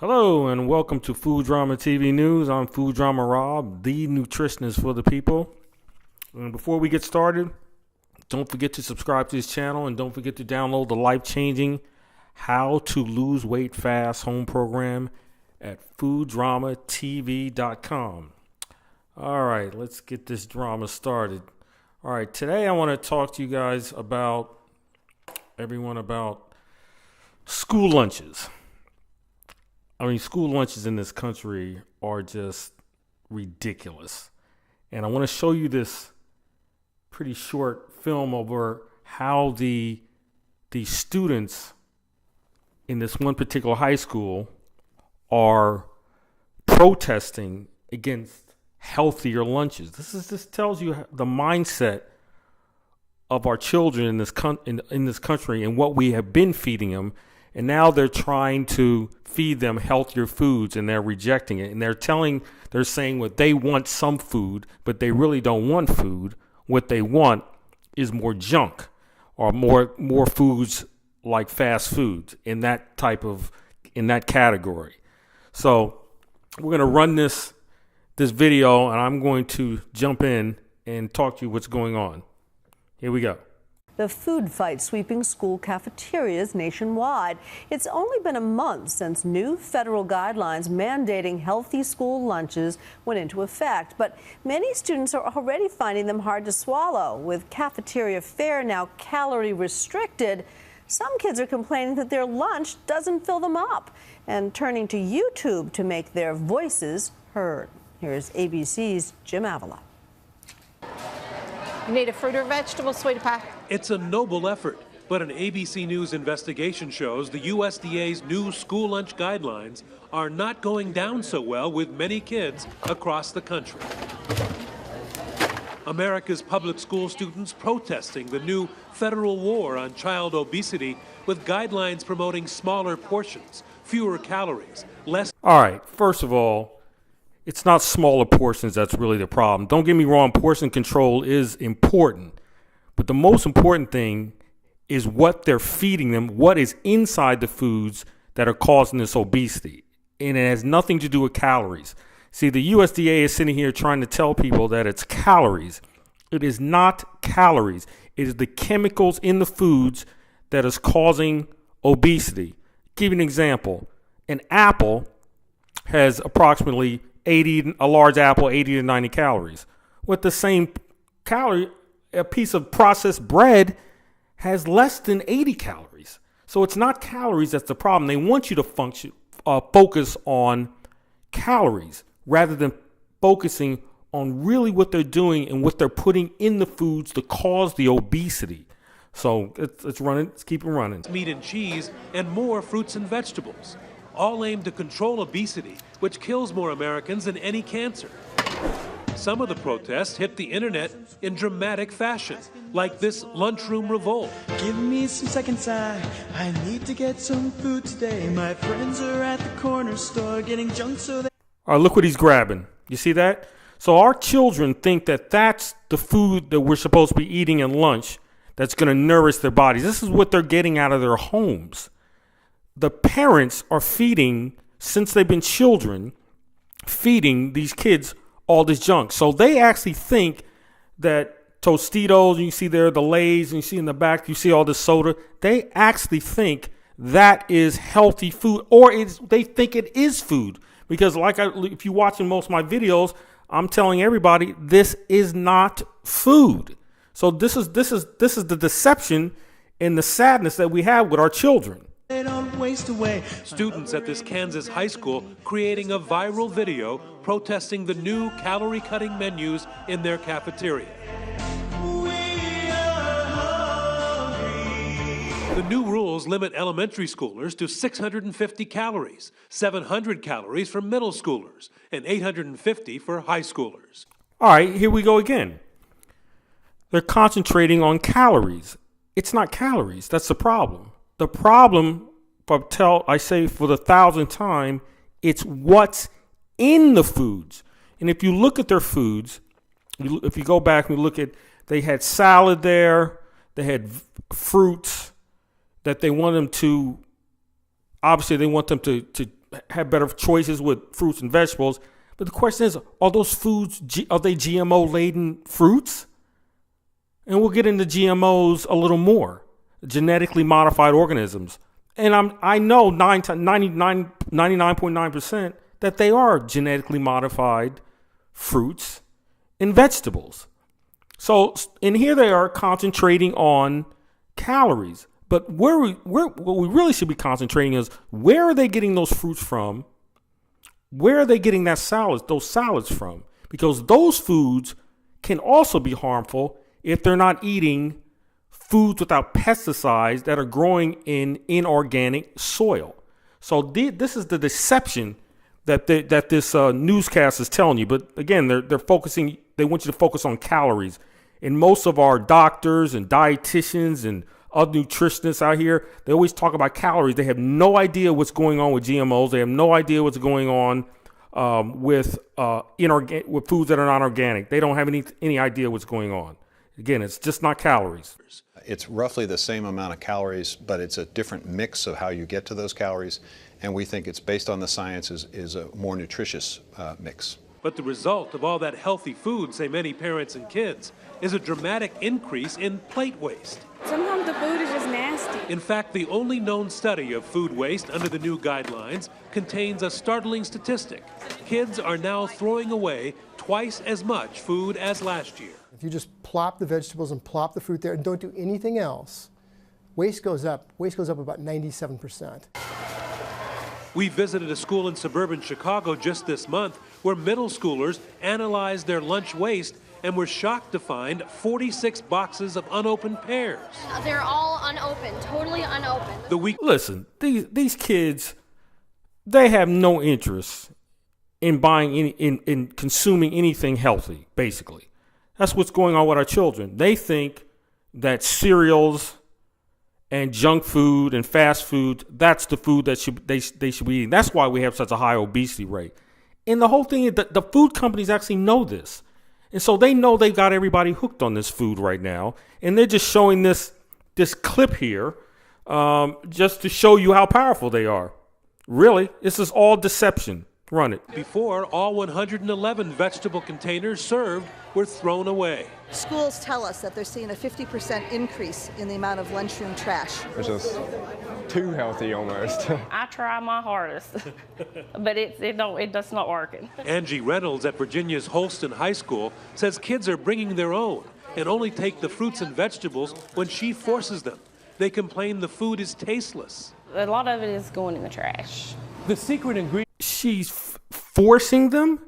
Hello and welcome to Food Drama TV News. I'm Food Drama Rob, the nutritionist for the people. And before we get started, don't forget to subscribe to this channel and don't forget to download the life-changing How to Lose Weight Fast home program at fooddramatv.com. All right, let's get this drama started. All right, today I want to talk to you guys about school lunches. I mean, school lunches in this country are just ridiculous. And I want to show you this pretty short film over how the students in this one particular high school are protesting against healthier lunches. This tells you the mindset of our children in this country and what we have been feeding them. And now they're trying to feed them healthier foods and they're rejecting it. And they're saying what they want some food, but they really don't want food. What they want is more junk or more foods like fast foods in that category. So we're going to run this video and I'm going to jump in and talk to you what's going on. Here we go. The food fight sweeping school cafeterias nationwide. It's only been a month since new federal guidelines mandating healthy school lunches went into effect, but many students are already finding them hard to swallow. With cafeteria fare now calorie restricted, some kids are complaining that their lunch doesn't fill them up and turning to YouTube to make their voices heard. Here's ABC's Jim Avila. You need a fruit or vegetable, sweetie pie? It's a noble effort, but an ABC News investigation shows the USDA's new school lunch guidelines are not going down so well with many kids across the country. America's public school students protesting the new federal war on child obesity with guidelines promoting smaller portions, fewer calories, less. All right, first of all, it's not smaller portions that's really the problem. Don't get me wrong, portion control is important. But the most important thing is what they're feeding them, what is inside the foods that are causing this obesity. And it has nothing to do with calories. See, the USDA is sitting here trying to tell people that it's calories. It is not calories. It is the chemicals in the foods that is causing obesity. Give you an example. An apple has approximately a large apple, 80 to 90 calories. With the same calorie, a piece of processed bread has less than 80 calories. So it's not calories that's the problem. They want you to focus on calories rather than focusing on really what they're doing and what they're putting in the foods to cause the obesity. So let's keep it running. Meat and cheese and more fruits and vegetables, all aimed to control obesity, which kills more Americans than any cancer. Some of the protests hit the internet in dramatic fashion, like this lunchroom revolt. Give me some seconds, I need to get some food today. My friends are at the corner store getting junk so they... All right, look what he's grabbing. You see that? So our children think that that's the food that we're supposed to be eating at lunch that's going to nourish their bodies. This is what they're getting out of their homes. The parents are feeding, since they've been children, feeding these kids all this junk. So they actually think that Tostitos, you see there, the Lay's, and you see in the back, you see all this soda. They actually think that is healthy food, or they think it is food. Because if you're watching most of my videos, I'm telling everybody this is not food. So this is the deception and the sadness that we have with our children. They don't waste away. Students at this Kansas high school creating a viral video protesting the new calorie-cutting menus in their cafeteria. The new rules limit elementary schoolers to 650 calories, 700 calories for middle schoolers, and 850 for high schoolers. All right, here we go again. They're concentrating on calories. It's not calories. That's the problem. The problem, I say for the 1,000th time, it's what's in the foods. And if you look at their foods, if you go back and look at, they had salad there, they had fruits that they want them to, obviously they want them to have better choices with fruits and vegetables. But the question is, are those foods, are they GMO-laden fruits? And we'll get into GMOs a little more, genetically modified organisms. And I know 99.9% that they are genetically modified fruits and vegetables. So, and here they are concentrating on calories. But what we really should be concentrating is, where are they getting those fruits from? Where are they getting those salads from? Because those foods can also be harmful if they're not eating foods without pesticides that are growing in inorganic soil. So this is the deception that this newscast is telling you. But again, they're focusing. They want you to focus on calories. And most of our doctors and dietitians and other nutritionists out here, they always talk about calories. They have no idea what's going on with GMOs. They have no idea what's going on with foods that are not organic. They don't have any idea what's going on. Again, it's just not calories. It's roughly the same amount of calories, but it's a different mix of how you get to those calories. And we think it's based on the science is a more nutritious mix. But the result of all that healthy food, say many parents and kids, is a dramatic increase in plate waste. Sometimes the food is just nasty. In fact, the only known study of food waste under the new guidelines contains a startling statistic. Kids are now throwing away twice as much food as last year. If you just plop the vegetables and plop the fruit there and don't do anything else, waste goes up. Waste goes up about 97%. We visited a school in suburban Chicago just this month where middle schoolers analyzed their lunch waste and were shocked to find 46 boxes of unopened pears. They're all unopened, totally unopened. Listen, these kids, they have no interest in buying in consuming anything healthy, basically. That's what's going on with our children. They think that cereals and junk food and fast food, that's the food that they should be eating. That's why we have such a high obesity rate. And the whole thing is that the food companies actually know this. And so they know they've got everybody hooked on this food right now. And they're just showing this clip here just to show you how powerful they are. Really, this is all deception. Run it. Before, all 111 vegetable containers served were thrown away. Schools tell us that they're seeing a 50% increase in the amount of lunchroom trash. It's just too healthy almost. I try my hardest, but it's just not working. Angie Reynolds at Virginia's Holston High School says kids are bringing their own and only take the fruits and vegetables when she forces them. They complain the food is tasteless. A lot of it is going in the trash. The secret ingredient. She's forcing them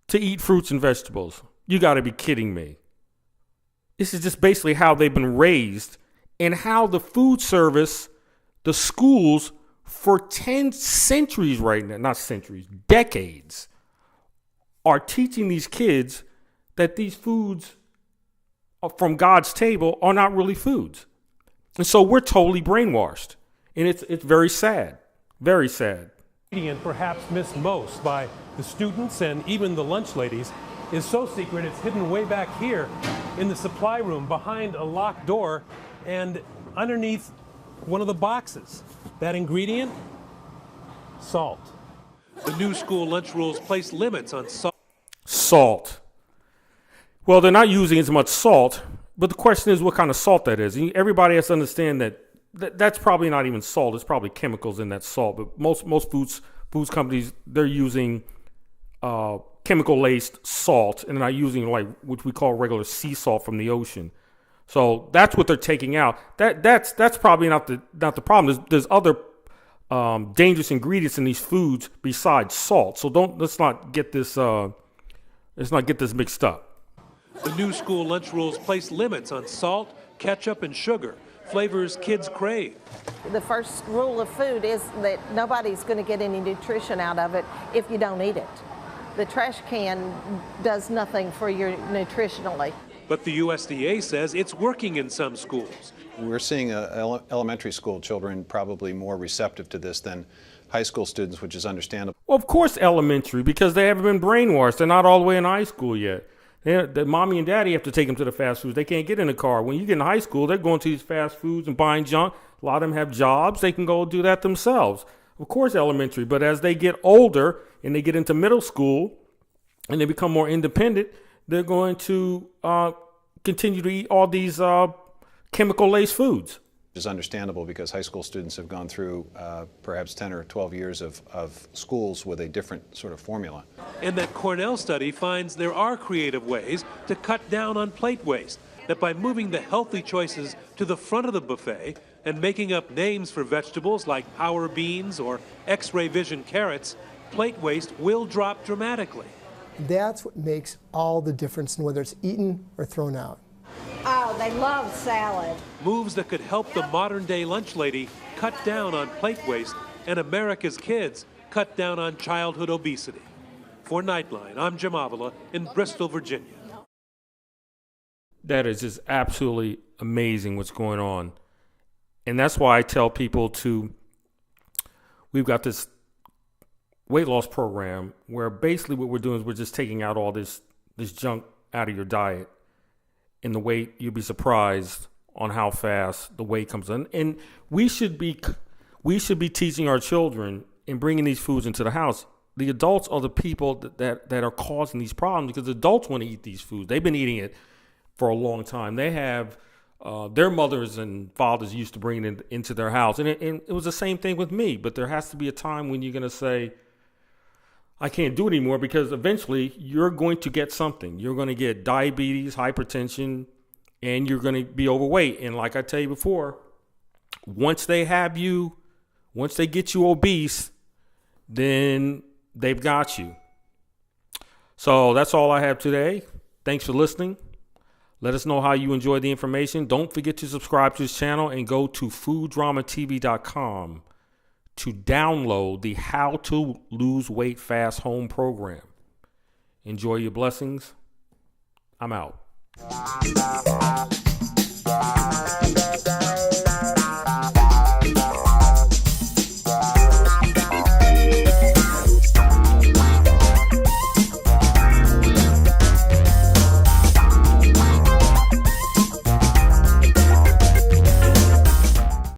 to eat fruits and vegetables. You got to be kidding me. This is just basically how they've been raised and how the food service, the schools for 10 centuries right now, not centuries, decades, are teaching these kids that these foods from God's table are not really foods. And so we're totally brainwashed. And it's very sad, very sad. Ingredient perhaps missed most by the students and even the lunch ladies is so secret it's hidden way back here in the supply room behind a locked door and underneath one of the boxes. That ingredient? Salt. The new school lunch rules place limits on salt. Salt. Well, they're not using as much salt, but the question is what kind of salt that is. And everybody has to understand that that's probably not even salt. It's probably chemicals in that salt. But most foods companies, they're using chemical-laced salt, and they're not using like what we call regular sea salt from the ocean. So that's what they're taking out. That's probably not the problem. There's other dangerous ingredients in these foods besides salt. So let's not get this mixed up. The new school lunch rules place limits on salt, ketchup, and sugar. Flavors kids crave. The first rule of food is that nobody's going to get any nutrition out of it if you don't eat it. The trash can does nothing for you nutritionally. But the USDA says it's working in some schools. We're seeing elementary school children probably more receptive to this than high school students, which is understandable. Well, of course elementary, because they haven't been brainwashed. They're not all the way in high school yet. The mommy and daddy have to take them to the fast foods. They can't get in the car. When you get in high school, they're going to these fast foods and buying junk. A lot of them have jobs. They can go do that themselves. Of course, elementary, but as they get older and they get into middle school and they become more independent, they're going to continue to eat all these chemical-laced foods. Which is understandable because high school students have gone through perhaps 10 or 12 years of schools with a different sort of formula. And that Cornell study finds there are creative ways to cut down on plate waste, that by moving the healthy choices to the front of the buffet and making up names for vegetables like power beans or X-ray vision carrots, plate waste will drop dramatically. That's what makes all the difference in whether it's eaten or thrown out. Oh, they love salad. Moves that could help the modern-day lunch lady cut down on plate waste and America's kids cut down on childhood obesity. For Nightline, I'm Jim Avila in Bristol, Virginia. That is just absolutely amazing what's going on. And that's why I tell people we've got this weight loss program where basically what we're doing is we're just taking out all this junk out of your diet. And the weight, you'll be surprised on how fast the weight comes in. And we should be teaching our children and bringing these foods into the house. The adults are the people that are causing these problems because adults want to eat these foods. They've been eating it for a long time. They have their mothers and fathers used to bring it into their house. And it was the same thing with me. But there has to be a time when you're going to say, I can't do it anymore, because eventually you're going to get something. You're going to get diabetes, hypertension, and you're going to be overweight. And like I tell you before, once they get you obese, then they've got you. So that's all I have today. Thanks for listening. Let us know how you enjoyed the information. Don't forget to subscribe to this channel and go to fooddramatv.com to download the How to Lose Weight Fast Home program. Enjoy your blessings. I'm out.